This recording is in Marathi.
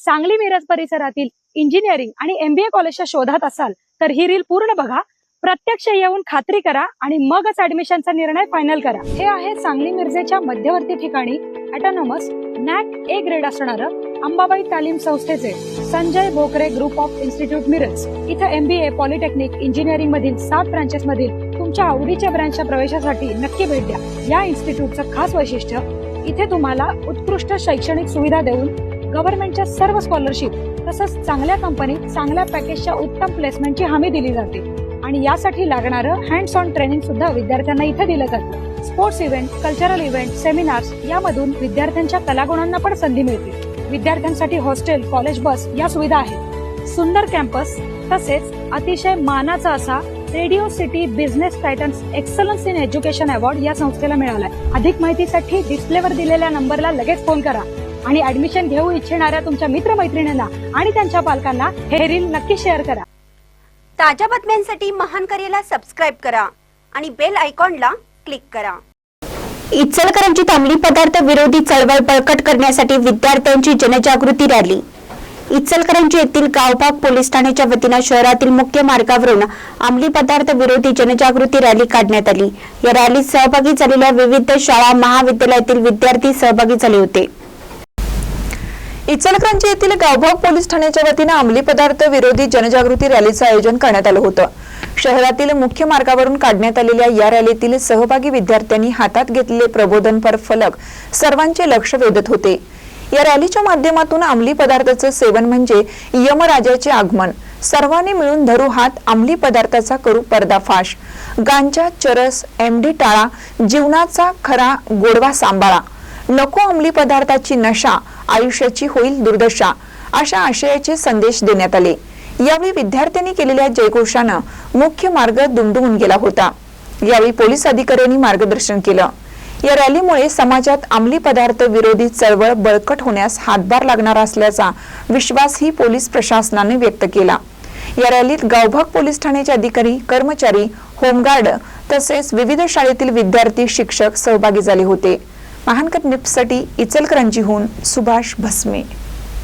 सांगली मिरज परिसरातील इंजिनिअरिंग आणि MBA कॉलेजच्या शोधात असाल तर ही रील पूर्ण बघा, प्रत्यक्ष येऊन खात्री करा आणि मगच ऍडमिशनचा निर्णय फायनल करा। हे आहे सांगली मिरजेच्या मध्यवर्ती ठिकाणी ऑटोनॉमस NAC A ग्रेड असणारं अंबाबाई तालीम संस्थेचे Sanjay Bhokare group of institute Miraj. इथे MBA, पॉलिटेक्निक, इंजिनिअरिंग मधील 7 ब्रांचेस मधील तुमच्या आवडीच्या ब्रांचच्या प्रवेशासाठी नक्की भेट द्या। या इन्स्टिट्यूटचं खास वैशिष्ट्य, इथे तुम्हाला उत्कृष्ट शैक्षणिक सुविधा देऊन गव्हर्नमेंटच्या सर्व स्कॉलरशिप तसंच चांगल्या कंपनीत चांगल्या पॅकेजच्या उत्तम प्लेसमेंटची हमी दिली जाते आणि यासाठी लागणारं हँड्स ऑन ट्रेनिंग सुद्धा विद्यार्थ्यांना इथे दिलं जातं। Sports event, cultural event, seminars यामधून विद्यार्थ्यांच्या कलागुणांना पण संधी मिळते। विद्यार्थ्यांसाठी हॉस्टेल, कॉलेज बस या सुविधा आहेत। सुंदर कॅम्पस तसेच अतिशय मानाचा असा radio city business Titans excellence in education award या संस्थेला मिळालाय। अधिक माहितीसाठी डिस्प्लेवर दिलेल्या नंबरला लगेच फोन करा आणि ऍडमिशन घेऊ इच्छिणाऱ्या तुमच्या मित्रमैत्रिणींना आणि त्यांच्या पालकांना हे रील नक्की शेअर करा। ताज्या बातम्यांसाठी महान करेला सबस्क्राइब करा आणि बेल आयकॉनला क्लिक करा। इचलकरंजीत अंमली पदार्थ विरोधी चळवळ बळकट करण्यासाठी विद्यार्थ्यांची जनजागृती रॅली। इचलकरंजी येथील गावभाग पोलीस ठाण्याच्या वतीने शहरातील मुख्य मार्गावरून अंमली पदार्थ विरोधी जनजागृती रॅली काढण्यात आली। या रॅलीत सहभागी झालेल्या विविध शाळा महाविद्यालयातील विद्यार्थी सहभागी झाले होते। इचलकरंजी येथील गावभाग पोलीस ठाण्याच्या वतीने अंमली पदार्थ विरोधी जनजागृती रॅलीचं आयोजन करण्यात आलं होतं। शहरातील मुख्य मार्गावरून काढण्यात आलेल्या या रॅलीतील सहभागी विद्यार्थ्यांनी हातात घेतलेले प्रबोधनपर फलक सर्वांचे लक्ष वेधत होते। या रॅलीच्या माध्यमातून अंमली पदार्थाचं सेवन म्हणजे यमराजाचे आगमन, सर्वांनी मिळून धरू हात, अंमली पदार्थाचा करू पर्दाफाश, गांजा, चरस, MD टाळा, जीवनाचा खरा गोडवा सांभाळा, नको अंमली पदार्थाची नशा, आयुष्याची होईल दुर्दशा अशा आशयाचे संदेश देण्यात आले। यावेळी विद्यार्थ्यांनी केलेल्या जयघोषानं मुख्य मार्ग दुमदुमून गेला होता। यावेळी पोलीस अधिकाऱ्यांनी मार्गदर्शन केलं। या रॅलीमुळे समाजात अंमली पदार्थ विरोधी चळवळ बळकट होण्यास हातभार लागणार असल्याचा विश्वासही पोलीस प्रशासनाने व्यक्त केला। या रॅलीत गावभाग पोलीस ठाण्याचे अधिकारी, कर्मचारी, होमगार्ड तसेच विविध शाळेतील विद्यार्थी, शिक्षक सहभागी झाले होते। महानकर न्यूजसाठी इचलकरंजीहून सुभाष भस्मे।